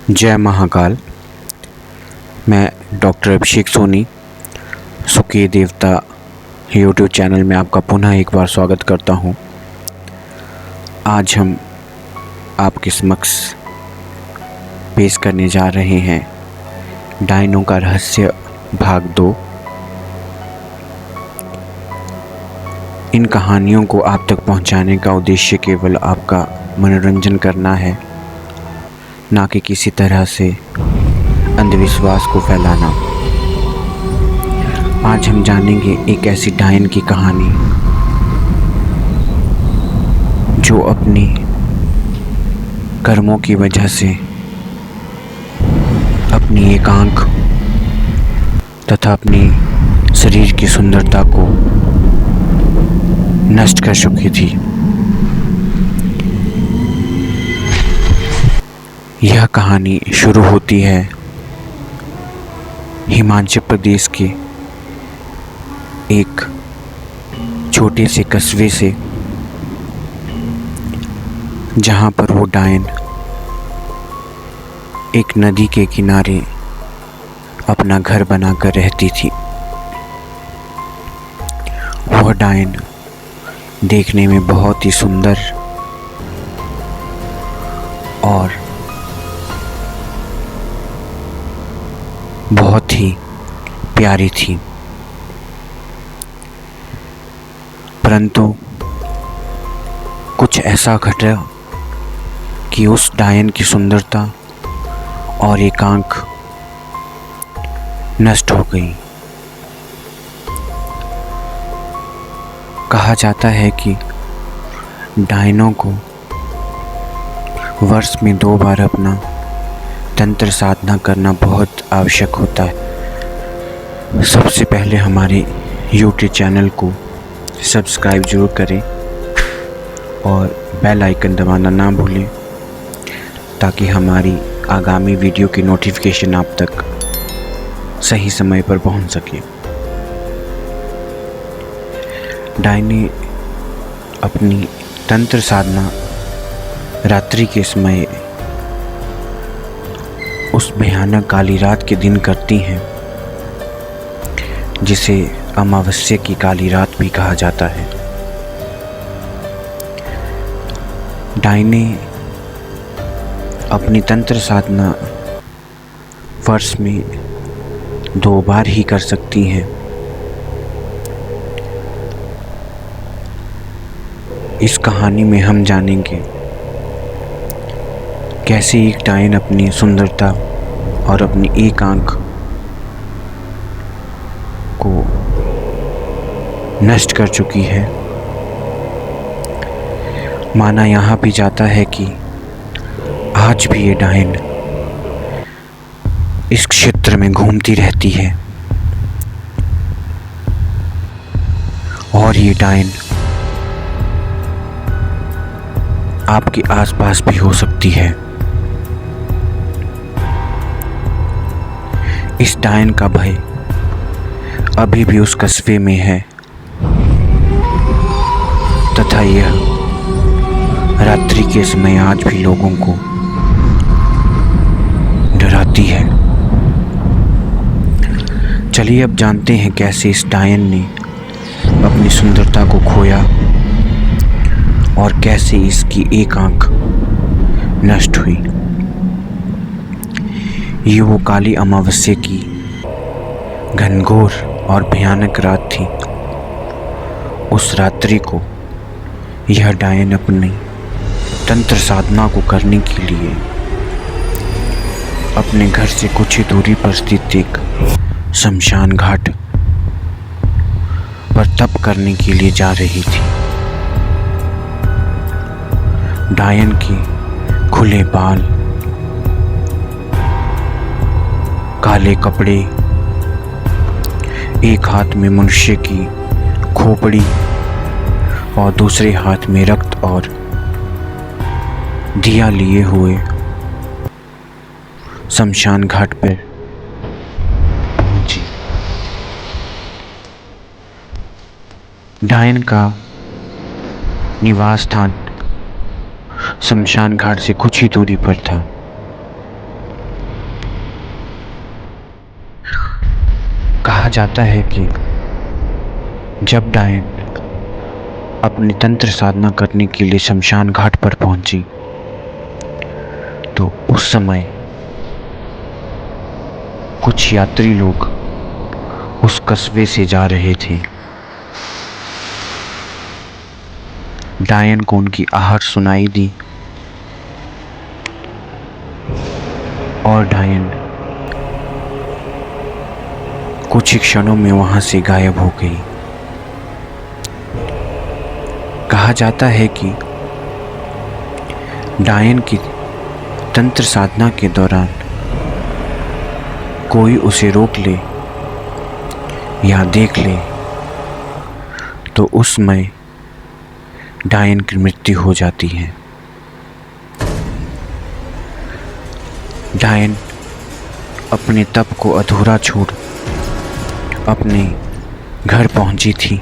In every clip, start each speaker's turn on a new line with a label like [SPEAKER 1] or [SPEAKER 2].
[SPEAKER 1] जय महाकाल। मैं डॉक्टर अभिषेक सोनी सुखी देवता यूट्यूब चैनल में आपका पुनः एक बार स्वागत करता हूं। आज हम आपके समक्ष पेश करने जा रहे हैं डायनों का रहस्य भाग 2। इन कहानियों को आप तक पहुंचाने का उद्देश्य केवल आपका मनोरंजन करना है, ना कि किसी तरह से अंधविश्वास को फैलाना। आज हम जानेंगे एक ऐसी डायन की कहानी जो अपनी कर्मों की वजह से अपनी एक आंख तथा अपनी शरीर की सुंदरता को नष्ट कर चुकी थी। यह कहानी शुरू होती है हिमाचल प्रदेश के एक छोटे से कस्बे से, जहाँ पर वो डायन एक नदी के किनारे अपना घर बनाकर रहती थी। वह डायन देखने में बहुत ही सुंदर और बहुत ही प्यारी थी, परंतु कुछ ऐसा घटा कि उस डायन की सुंदरता और एक आंख नष्ट हो गई। कहा जाता है कि डायनों को वर्ष में 2 बार अपना तंत्र साधना करना बहुत आवश्यक होता है। सबसे पहले हमारे YouTube चैनल को सब्सक्राइब जरूर करें और बेल आइकन दबाना ना भूलें, ताकि हमारी आगामी वीडियो की नोटिफिकेशन आप तक सही समय पर पहुंच सके। डायने अपनी तंत्र साधना रात्रि के समय उस भयानक काली रात के दिन करती हैं, जिसे अमावस्या की काली रात भी कहा जाता है। डायने अपनी तंत्र साधना वर्ष में 2 बार ही कर सकती हैं। इस कहानी में हम जानेंगे कैसे एक डायन अपनी सुंदरता और अपनी एक आंख को नष्ट कर चुकी है। माना यहाँ भी जाता है कि आज भी ये डायन इस क्षेत्र में घूमती रहती है और ये डायन आपके आसपास भी हो सकती है। इस डायन का भय अभी भी उस कस्बे में है तथा यह रात्रि के समय आज भी लोगों को डराती है। चलिए अब जानते हैं कैसे इस डायन ने अपनी सुंदरता को खोया और कैसे इसकी एक आंख नष्ट हुई। ये वो काली अमावस्या की घनघोर और भयानक रात थी। उस रात्रि को यह डायन अपनी तंत्र साधना को करने के लिए अपने घर से कुछ ही दूरी पर स्थित एक शमशान घाट पर तप करने के लिए जा रही थी। डायन के खुले बाल, काले कपड़े, एक हाथ में मनुष्य की खोपड़ी और दूसरे हाथ में रक्त और दिया लिए हुए शमशान घाट पर पहुंची। डायन का निवास स्थान शमशान घाट से कुछ ही दूरी पर था। कहा जाता है कि जब डायन अपनी तंत्र साधना करने के लिए शमशान घाट पर पहुंची तो उस समय कुछ यात्री लोग उस कस्बे से जा रहे थे। डायन को उनकी आहट सुनाई दी और डायन कुछ ही क्षणों में वहां से गायब हो गई। कहा जाता है कि डायन की तंत्र साधना के दौरान कोई उसे रोक ले या देख ले तो उस समय डायन की मृत्यु हो जाती है। डायन अपने तप को अधूरा छोड़ अपने घर पहुंची थी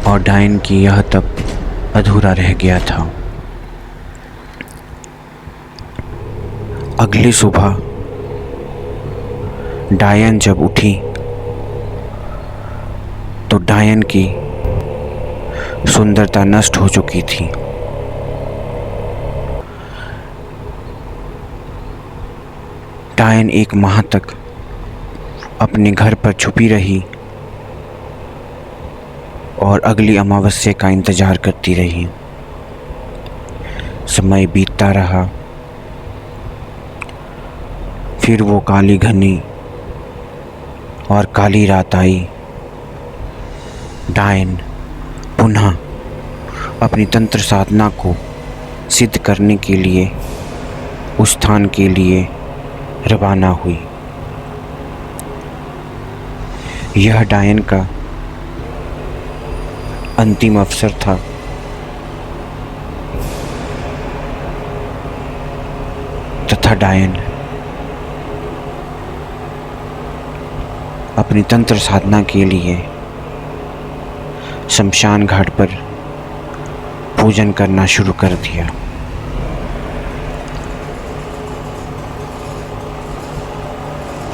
[SPEAKER 1] और डायन की यह तप अधूरा रह गया था। अगली सुबह डायन जब उठी तो डायन की सुंदरता नष्ट हो चुकी थी। डायन एक माह तक अपने घर पर छुपी रही और अगली अमावस्या का इंतजार करती रही। समय बीतता रहा, फिर वो काली घनी और काली रात आई। डायन पुनः अपनी तंत्र साधना को सिद्ध करने के लिए उस स्थान के लिए रवाना हुई। यह डायन का अंतिम अवसर था। तथा डायन अपनी तंत्र साधना के लिए शमशान घाट पर पूजन करना शुरू कर दिया।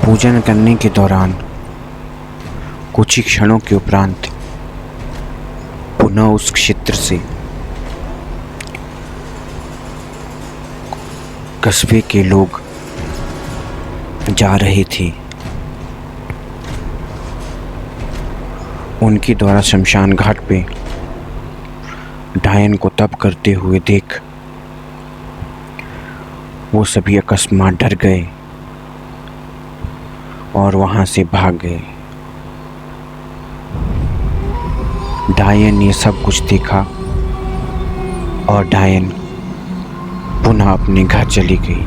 [SPEAKER 1] पूजन करने के दौरान कुछ ही क्षणों के उपरांत पुनः उस क्षेत्र से कस्बे के लोग जा रहे थे। उनके द्वारा शमशान घाट पे डायन को तप करते हुए देख वो सभी अकस्मात डर गए और वहां से भाग गए। डायन ने सब कुछ देखा और डायन पुनः अपने घर चली गई।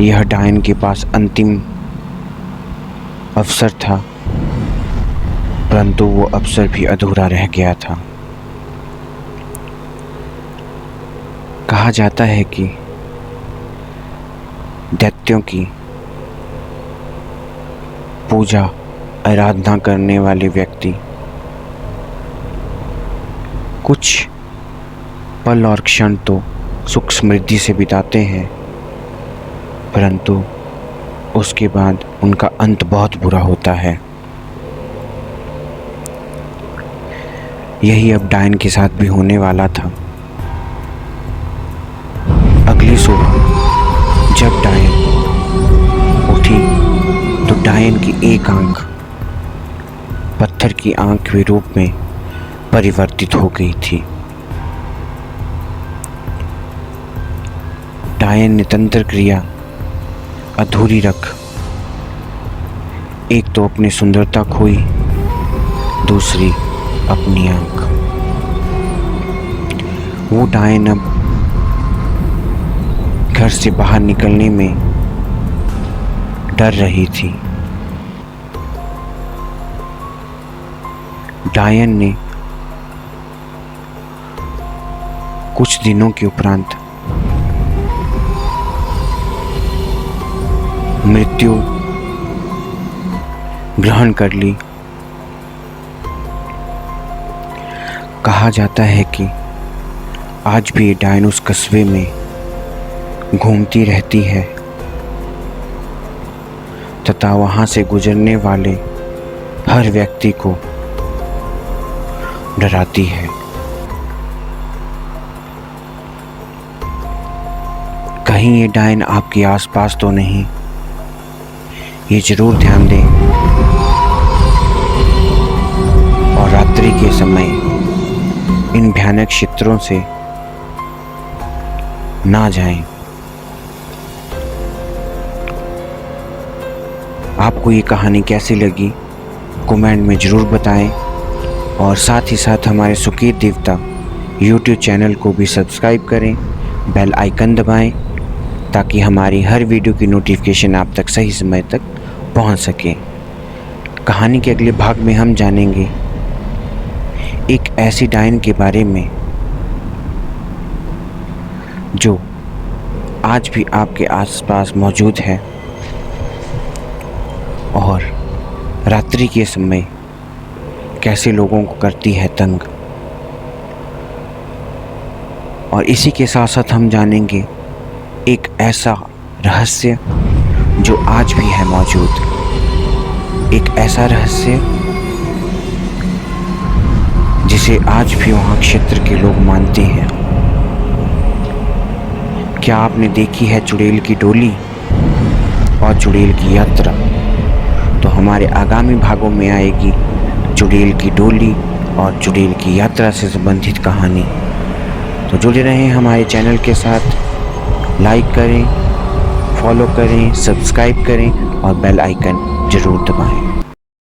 [SPEAKER 1] यह डायन के पास अंतिम अवसर था, परंतु वो अवसर भी अधूरा रह गया था। कहा जाता है कि दैत्यों की पूजा आराधना करने वाले व्यक्ति कुछ पल और क्षण तो सुख समृद्धि से बिताते हैं, परंतु उसके बाद उनका अंत बहुत बुरा होता है। यही अब डायन के साथ भी होने वाला था। अगली सुबह जब डायन उठी तो डायन की एक आंख पत्थर की आंख के रूप में परिवर्तित हो गई थी। डायन ने तंत्र क्रिया अधूरी रख एक तो अपनी सुंदरता खोई, दूसरी अपनी आंख। वो डायन अब घर से बाहर निकलने में डर रही थी। डायन ने कुछ दिनों के उपरांत मृत्यु ग्रहण कर ली। कहा जाता है कि आज भी डायन उस कस्बे में घूमती रहती है तथा वहाँ से गुजरने वाले हर व्यक्ति को डराती है। कहीं ये डायन आपके आसपास तो नहीं, ये जरूर ध्यान दें और रात्रि के समय इन भयानक क्षेत्रों से ना जाएं। आपको ये कहानी कैसी लगी कमेंट में ज़रूर बताएं और साथ ही साथ हमारे सुकीर देवता यूट्यूब चैनल को भी सब्सक्राइब करें, बेल आइकन दबाएं ताकि हमारी हर वीडियो की नोटिफिकेशन आप तक सही समय तक पहुंच सके। कहानी के अगले भाग में हम जानेंगे एक ऐसी डायन के बारे में जो आज भी आपके आसपास मौजूद है और रात्रि के समय कैसे लोगों को करती है तंग। और इसी के साथ साथ हम जानेंगे एक ऐसा रहस्य जो आज भी है मौजूद, एक ऐसा रहस्य जिसे आज भी वहाँ क्षेत्र के लोग मानते हैं। क्या आपने देखी है चुड़ैल की डोली और चुड़ैल की यात्रा? तो हमारे आगामी भागों में आएगी चुड़ैल की डोली और चुड़ैल की यात्रा से संबंधित कहानी। तो जुड़े रहें हमारे चैनल के साथ, लाइक करें, फॉलो करें, सब्सक्राइब करें और बेल आइकन ज़रूर दबाएं।